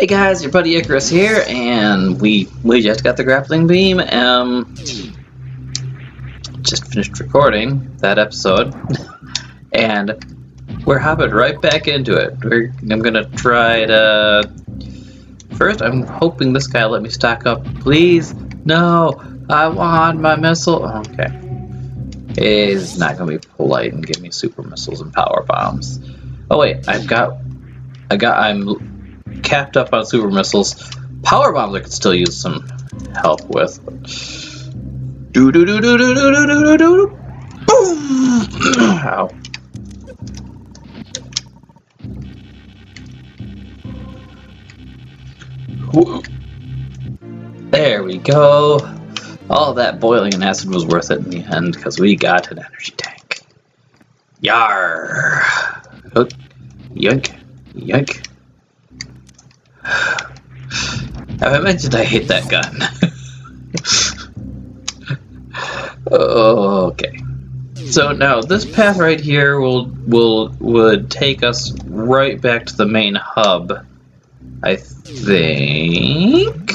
Hey guys, your buddy Icarus here, and we just got the grappling beam. Just finished recording that episode, and we're hopping right back into it. I'm gonna try to. First, I'm hoping this guy will let me stock up. Please, no, I want my missile. Okay, he's not gonna be polite and give me super missiles and power bombs. Oh wait, I'm capped up on super missiles. Power bombs I could still use some help with. Do do do do do do do do do do. Boom! Ow. Whoa. There we go. All that boiling in acid was worth it in the end because we got an energy tank. Yar! Hook. Yoink. Yoink. Have I mentioned I hate that gun? Okay. So now this path right here would take us right back to the main hub, I think.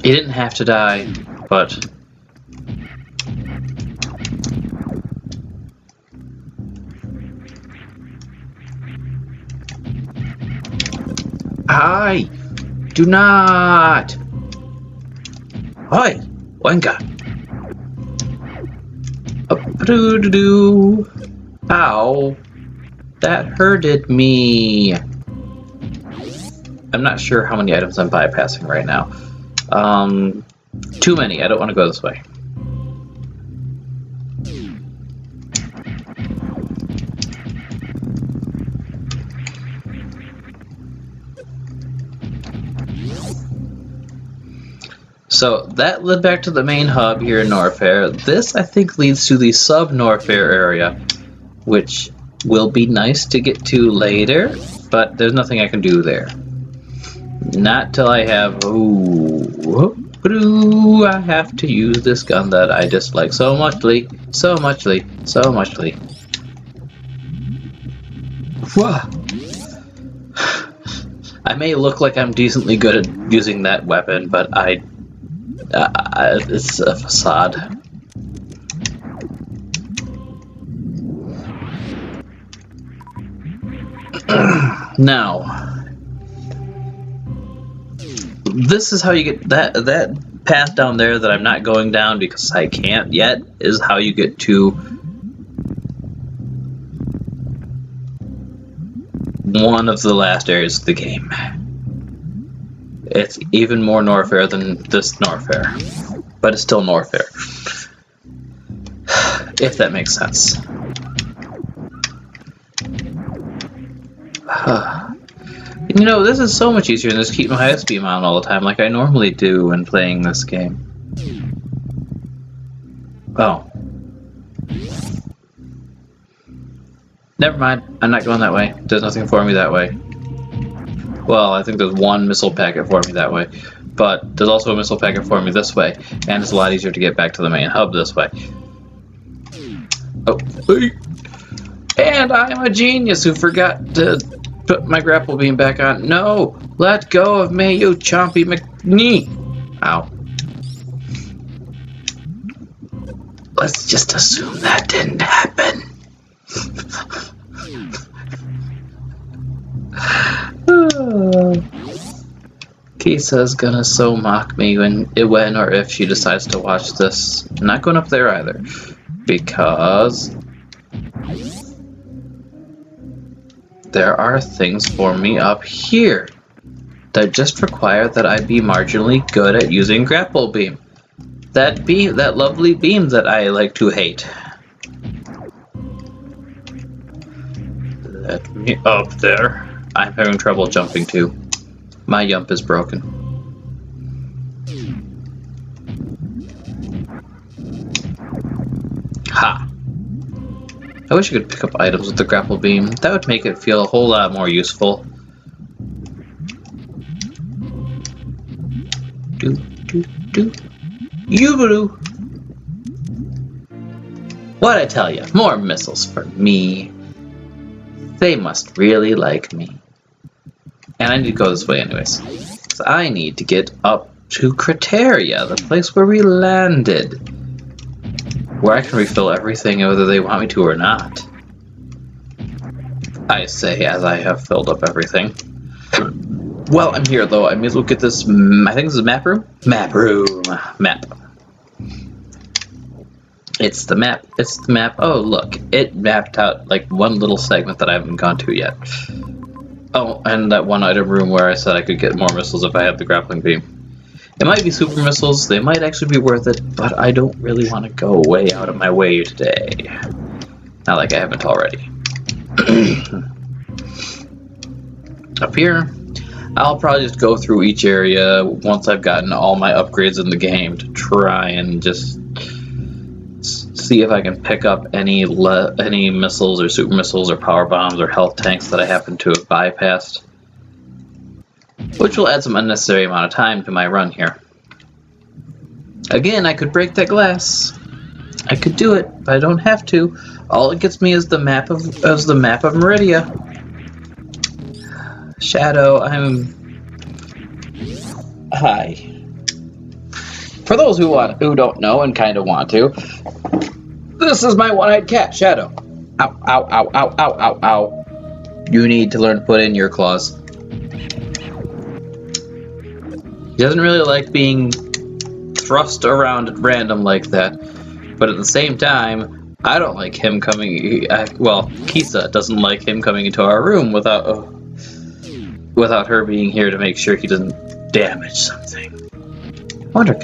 He didn't have to die, but I do not. Hi, Wenga. Up-a-doo-doo-doo. Ow, that hurted me. I'm not sure how many items I'm bypassing right now. Too many. I don't want to go this way. So that led back to the main hub here in Norfair. This, I think, leads to the sub-Norfair area, which will be nice to get to later, but there's nothing I can do there. Not till I have... Ooh, I have to use this gun that I dislike so muchly, so muchly, so muchly. I may look like I'm decently good at using that weapon, but it's a facade. Now, this is how you get that path down there that I'm not going down because I can't yet, is how you get to one of the last areas of the game. It's even more Norfair than this Norfair, but it's still Norfair, if that makes sense. You know, this is so much easier than just keep my ISP on all the time like I normally do when playing this game. Oh. Never mind, I'm not going that way. There's nothing for me that way. Well, I think there's one missile packet for me that way, but there's also a missile packet for me this way, and it's a lot easier to get back to the main hub this way. Oh, and I'm a genius who forgot to put my grapple beam back on. No, let go of me, you chompy McNee. Ow. Let's just assume that didn't happen. Kisa's gonna so mock me when or if she decides to watch this. I'm not going up there either, because there are things for me up here that just require that I be marginally good at using grapple beam. That lovely beam that I like to hate. Let me up there. I'm having trouble jumping too. My jump is broken. Ha! I wish I could pick up items with the grapple beam. That would make it feel a whole lot more useful. Do. Yoo-boo-doo! What'd I tell you? More missiles for me. They must really like me. And I need to go this way anyways. So I need to get up to Criteria, the place where we landed. Where I can refill everything whether they want me to or not. I say as I have filled up everything. Well, I'm here though. I may as well get this. I think this is map room? Map room. Map. It's the map. It's the map. Oh, look. It mapped out like one little segment that I haven't gone to yet. Oh, and that one item room where I said I could get more missiles if I had the grappling beam. It might be super missiles. They might actually be worth it, but I don't really want to go way out of my way today. Not like I haven't already. Up here, I'll probably just go through each area once I've gotten all my upgrades in the game to try and just see if I can pick up any missiles or super missiles or power bombs or health tanks that I happen to have bypassed, which will add some unnecessary amount of time to my run here. Again, I could break that glass. I could do it, but I don't have to. All it gets me is the map of Meridia. Shadow, hi. For those who don't know and kind of want to, this is my one-eyed cat, Shadow. Ow, ow, ow, ow, ow, ow, ow. You need to learn to put in your claws. He doesn't really like being thrust around at random like that, but at the same time, I don't like him coming. Well, Kisa doesn't like him coming into our room without her being here to make sure he doesn't damage something. I wonder,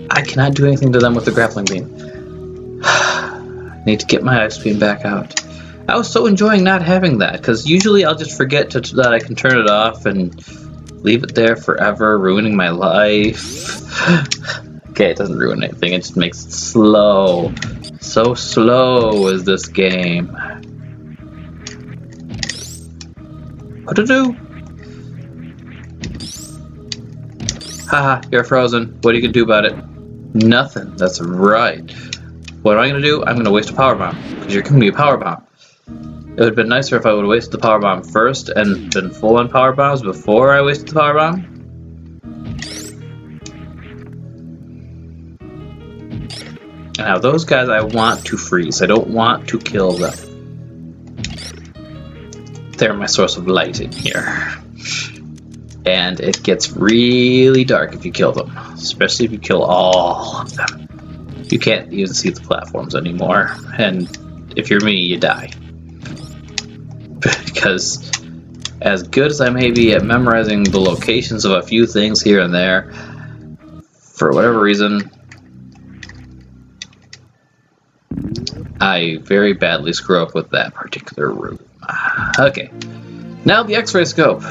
I cannot do anything to them with the grappling beam. I need to get my ice beam back out. I was so enjoying not having that, because usually I'll just forget that I can turn it off and leave it there forever, ruining my life. Okay, it doesn't ruin anything, it just makes it slow. So slow is this game. What to do? Haha, you're frozen. What are you gonna do about it? Nothing. That's right. What am I gonna do? I'm gonna waste a power bomb, because you're giving me a power bomb. It would have been nicer if I would have wasted the power bomb first and been full on power bombs before I wasted the power bomb. And now those guys I want to freeze. I don't want to kill them. They're my source of light in here. And it gets really dark if you kill them. Especially if you kill all of them. You can't even see the platforms anymore. And if you're me, you die. Because as good as I may be at memorizing the locations of a few things here and there, for whatever reason, I very badly screw up with that particular room. Okay, now the X-ray scope.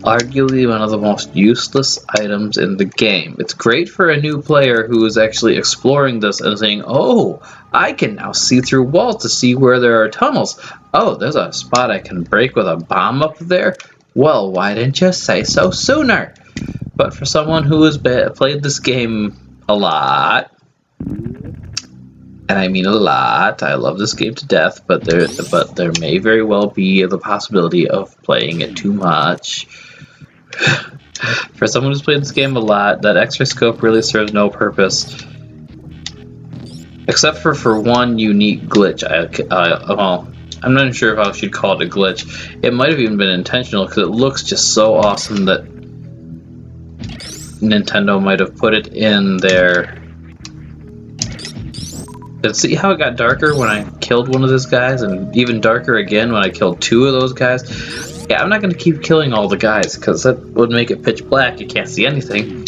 Arguably one of the most useless items in the game. It's great for a new player who is actually exploring this and saying, oh, I can now see through walls to see where there are tunnels. Oh, there's a spot I can break with a bomb up there? Well, why didn't you say so sooner? But for someone who has played this game a lot, and I mean a lot, I love this game to death, but there may very well be the possibility of playing it too much. For someone who's played this game a lot, that X-ray scope really serves no purpose. Except for one unique glitch. Well, I'm not sure if I should call it a glitch. It might have even been intentional, because it looks just so awesome that Nintendo might have put it in there. And see how it got darker when I killed one of those guys, and even darker again when I killed two of those guys? Yeah, I'm not going to keep killing all the guys, because that would make it pitch black. You can't see anything.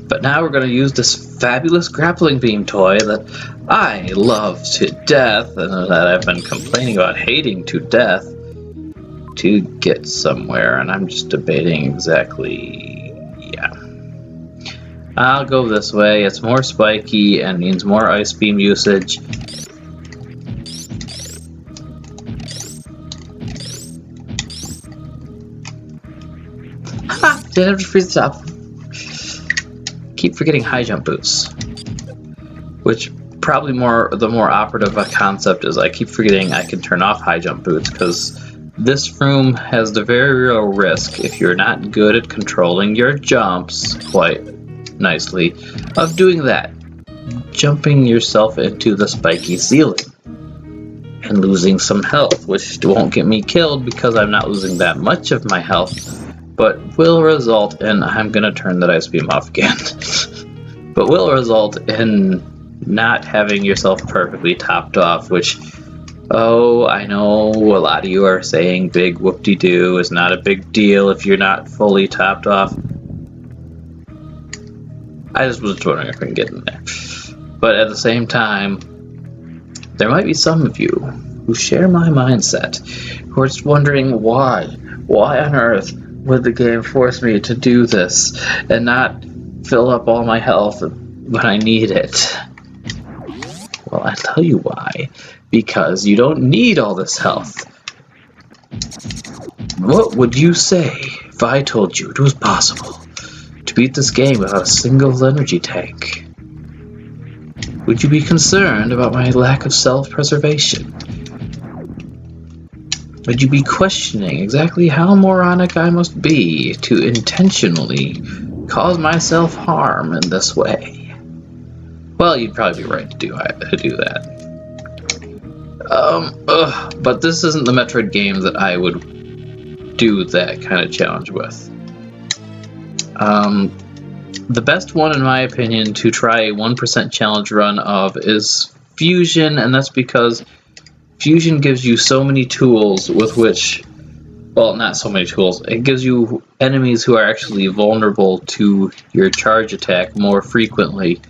But now we're going to use this fabulous grappling beam toy that I love to death, and that I've been complaining about hating to death, to get somewhere, and I'm just debating exactly. Yeah, I'll go this way. It's more spiky and means more ice beam usage. Ha! Didn't have to freeze the top. Keep forgetting high jump boots. Which probably the more operative concept is I keep forgetting I can turn off high jump boots because this room has the very real risk, if you're not good at controlling your jumps quite nicely, of doing that. Jumping yourself into the spiky ceiling and losing some health, which won't get me killed because I'm not losing that much of my health, but will result in, I'm gonna turn that ice beam off again, but will result in not having yourself perfectly topped off, which, oh, I know a lot of you are saying big whoop-de-doo is not a big deal if you're not fully topped off. I just was wondering if I can get in there. But at the same time, there might be some of you who share my mindset, who are just wondering why on earth would the game force me to do this and not fill up all my health when I need it? Well, I'll tell you why. Because you don't need all this health. What would you say if I told you it was possible to beat this game without a single energy tank? Would you be concerned about my lack of self-preservation? Would you be questioning exactly how moronic I must be to intentionally cause myself harm in this way? Well, you'd probably be right to do that. But this isn't the Metroid game that I would do that kind of challenge with. The best one, in my opinion, to try a 1% challenge run of is Fusion, and that's because Fusion gives you so many tools with which, well, not so many tools, it gives you enemies who are actually vulnerable to your charge attack more frequently.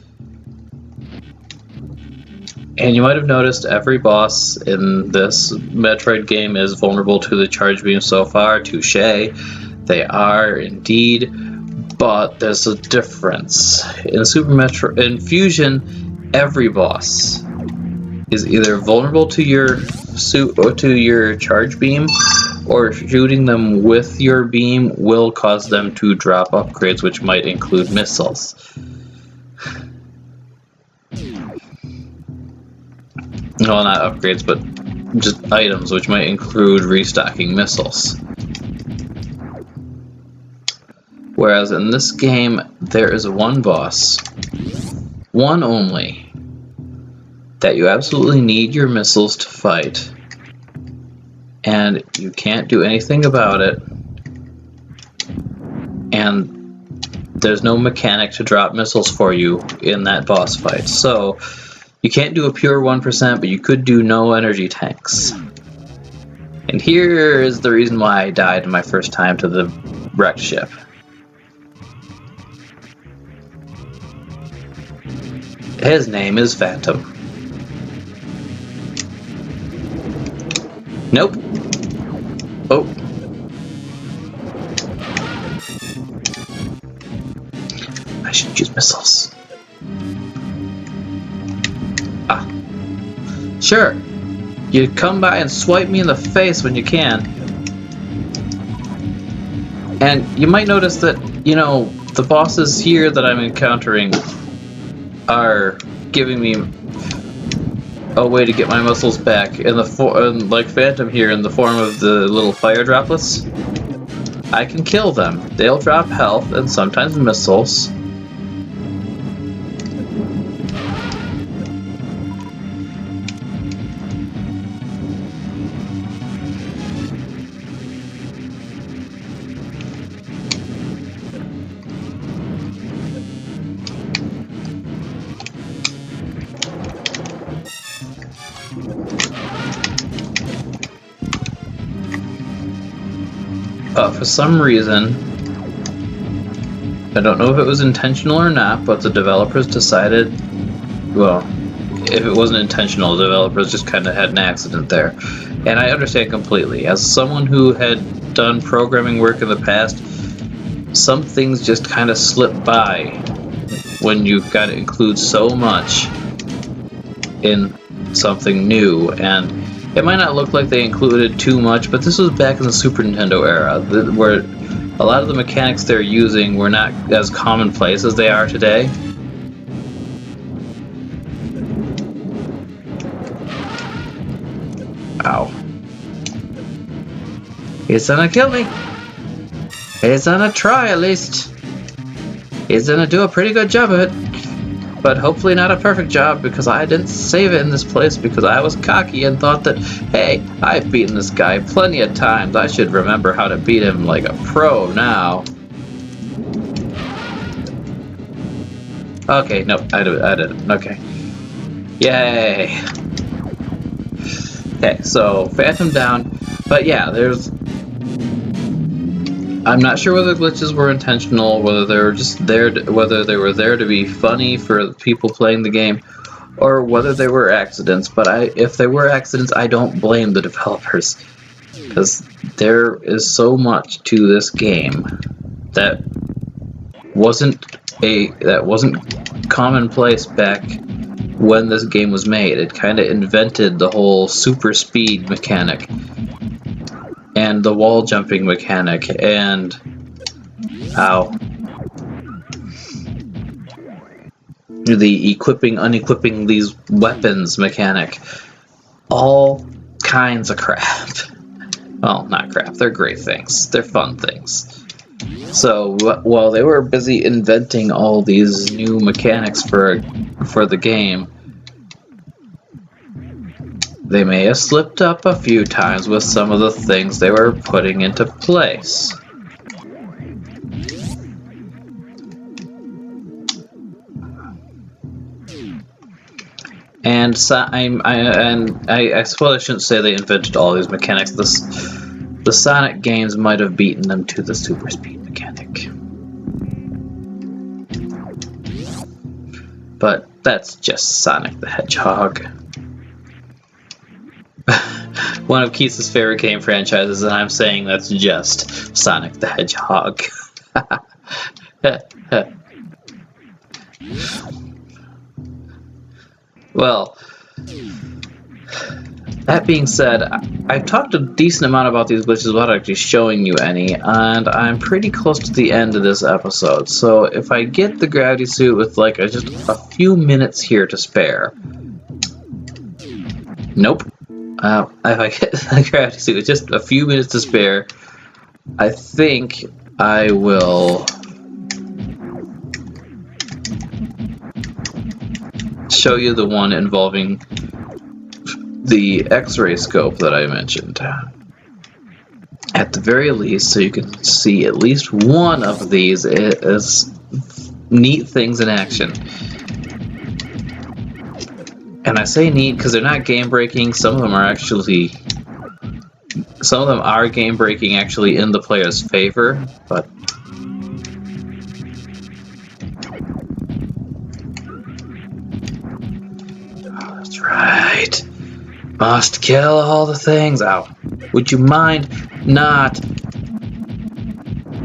And you might have noticed every boss in this Metroid game is vulnerable to the charge beam so far. Touche. They are indeed, but there's a difference. In Fusion, every boss is either vulnerable to your charge beam, or shooting them with your beam will cause them to drop upgrades, which might include missiles. Well, not upgrades, but just items, which might include restocking missiles. Whereas in this game, there is one boss, one only, that you absolutely need your missiles to fight, and you can't do anything about it, and there's no mechanic to drop missiles for you in that boss fight. So you can't do a pure 1%, but you could do no energy tanks. And here is the reason why I died my first time to the wrecked ship. His name is Phantom. Nope. Oh. I should use missiles. Ah. Sure. You come by and swipe me in the face when you can. And you might notice that, you know, the bosses here that I'm encountering are giving me a way to get my missiles back in the like Phantom here in the form of the little fire droplets. I can kill them. They'll drop health and sometimes missiles. For some reason, I don't know if it was intentional or not, but the developers decided, well, if it wasn't intentional, the developers just kind of had an accident there. And I understand completely. As someone who had done programming work in the past, some things just kind of slip by when you've got to include so much in something new. And it might not look like they included too much, but this was back in the Super Nintendo era, where a lot of the mechanics they're using were not as commonplace as they are today. Ow. He's gonna kill me. He's gonna try at least. He's gonna do a pretty good job of it. But hopefully not a perfect job, because I didn't save it in this place because I was cocky and thought that, hey, I've beaten this guy plenty of times. I should remember how to beat him like a pro now. Okay, nope, I didn't. Okay. Yay. Okay, so Phantom down. But yeah, I'm not sure whether glitches were intentional, whether they were just there, whether they were there to be funny for people playing the game, or whether they were accidents. But if they were accidents, I don't blame the developers, because there is so much to this game that wasn't commonplace back when this game was made. It kind of invented the whole super speed mechanic and the wall jumping mechanic and the equipping, unequipping these weapons mechanic. All kinds of crap. Well, not crap, they're great things. They're fun things. So while they were busy inventing all these new mechanics for the game, they may have slipped up a few times with some of the things they were putting into place. And I suppose I shouldn't say they invented all these mechanics. The Sonic games might have beaten them to the super speed mechanic. But that's just Sonic the Hedgehog. One of Keith's favorite game franchises, and I'm saying that's just Sonic the Hedgehog. Well, that being said, I've talked a decent amount about these glitches without actually showing you any, and I'm pretty close to the end of this episode, so if I get the gravity suit with like just a few minutes here to spare... Nope. If I get the gravity suit with just a few minutes to spare, I think I will show you the one involving the X-ray scope that I mentioned. At the very least, so you can see at least one of these as neat things in action. And I say neat because they're not game-breaking. Some of them are game-breaking actually in the player's favor, but oh, that's right. Must kill all the things. Ow. Would you mind not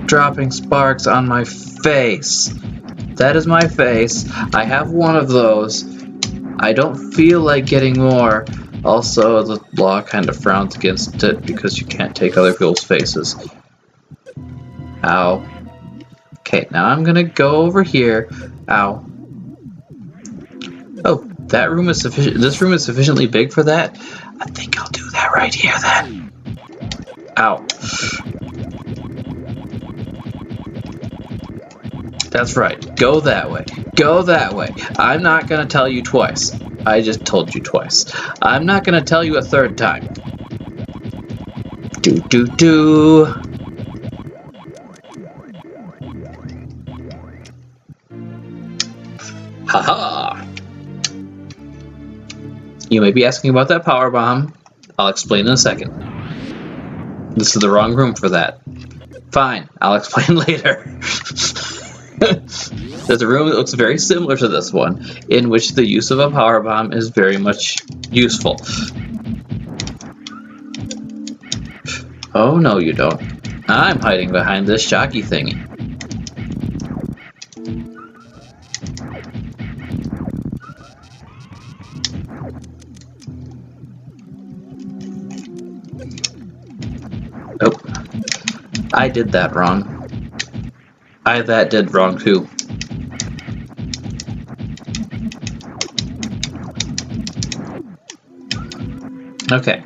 dropping sparks on my face? That is my face. I have one of those. I don't feel like getting more. Also, the law kind of frowns against it because you can't take other people's faces. Ow. Okay, now I'm gonna go over here. Ow. Oh, that room is sufficient. This room is sufficiently big for that. I think I'll do that right here then. Ow. That's right. Go that way. Go that way. I'm not gonna tell you twice. I just told you twice. I'm not gonna tell you a third time. Do. Haha. You may be asking about that power bomb. I'll explain in a second. This is the wrong room for that. Fine, I'll explain later. There's a room that looks very similar to this one, in which the use of a power bomb is very much useful. Oh no, you don't. I'm hiding behind this shocky thingy. Oh, I did that wrong. That did wrong too. Okay.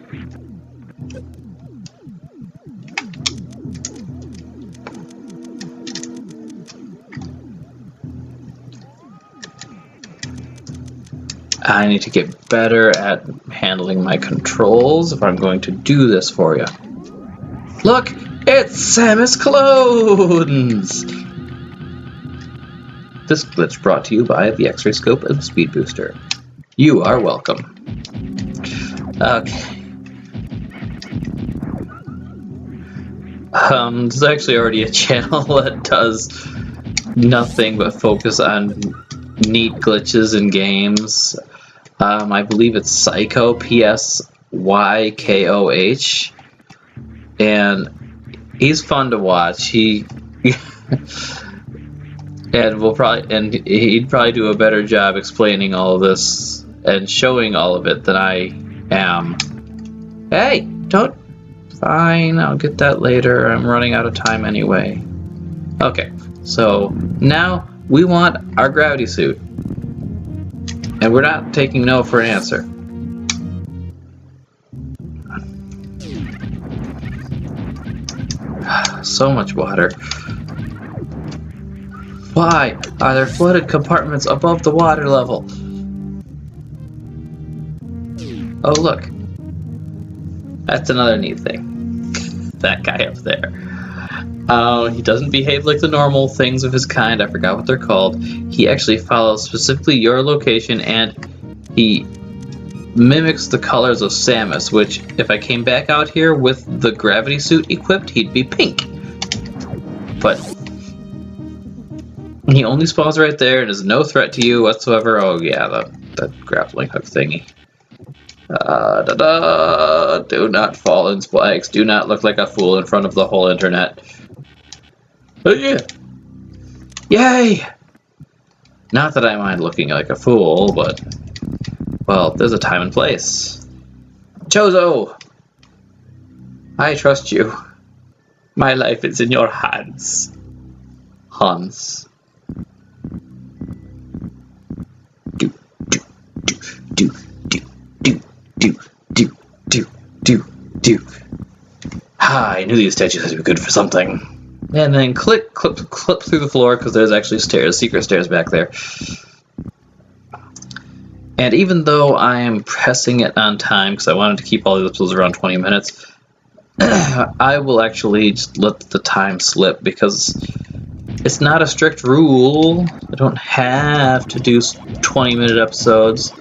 I need to get better at handling my controls if I'm going to do this for you. Look, it's Samus Clones! This glitch brought to you by the X-ray scope and the speed booster. You are welcome. Okay. There's actually already a channel that does nothing but focus on neat glitches in games. I believe it's Psycho, Psykoh, and he's fun to watch. He'd probably do a better job explaining all of this and showing all of it than I am. Hey, don't. Fine, I'll get that later. I'm running out of time anyway. Okay, so now we want our gravity suit. And we're not taking no for an answer. So much water. Why are there flooded compartments above the water level? Oh, look. That's another neat thing. That guy up there. He doesn't behave like the normal things of his kind. I forgot what they're called. He actually follows specifically your location, and he mimics the colors of Samus, which, if I came back out here with the gravity suit equipped, he'd be pink. But he only spawns right there and is no threat to you whatsoever. Oh yeah, that grappling hook thingy. Do not fall in spikes. Do not look like a fool in front of the whole internet. Oh yeah! Yay! Not that I mind looking like a fool, but well, there's a time and place. Chozo! I trust you. My life is in your hands. Hans. Do do do do do do do do do do. Ah, I knew these statues had to be good for something. And then clip through the floor because there's actually stairs, secret stairs back there. And even though I am pressing it on time because I wanted to keep all the episodes around 20 minutes, I will actually just let the time slip because it's not a strict rule. I don't have to do 20-minute episodes.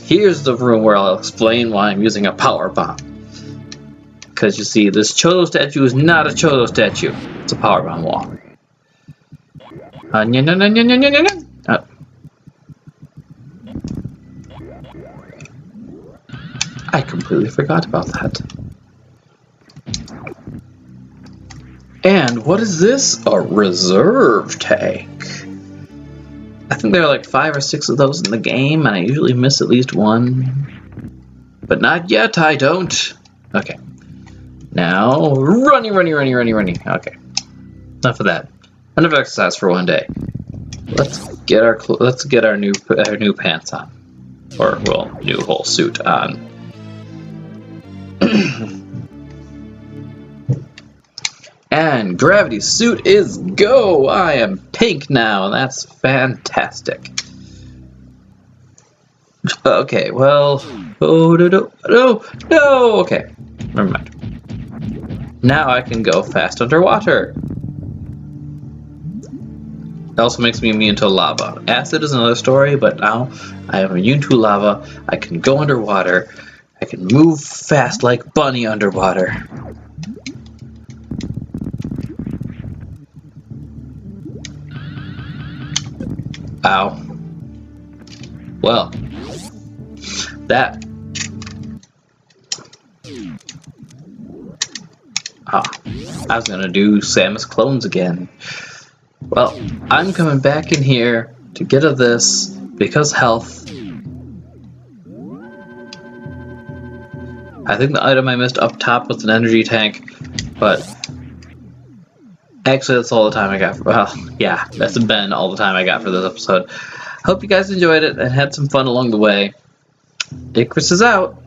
Here's the room where I'll explain why I'm using a power bomb. Because you see, this Chozo statue is not a Chozo statue. It's a power bomb wall. I completely forgot about that. And what is this? A reserve tank. I think there are like 5 or 6 of those in the game, and I usually miss at least one. But not yet, I don't. Okay. Now, running. Okay. Enough of that. Enough exercise for one day. Let's get our new pants on, or well, new whole suit on. And gravity suit is go! I am pink now, and that's fantastic. Okay, well, oh no! Okay, never mind. Now I can go fast underwater. It also makes me immune to lava. Acid is another story, but now I am immune to lava. I can go underwater. I can move fast like Bunny underwater. Ow. Well, that. I was gonna do Samus clones again. Well, I'm coming back in here to get of this because health. I think the item I missed up top was an energy tank, but actually that's all the time I got. Well, yeah, that's been all the time I got for this episode. Hope you guys enjoyed it and had some fun along the way. Icarus is out.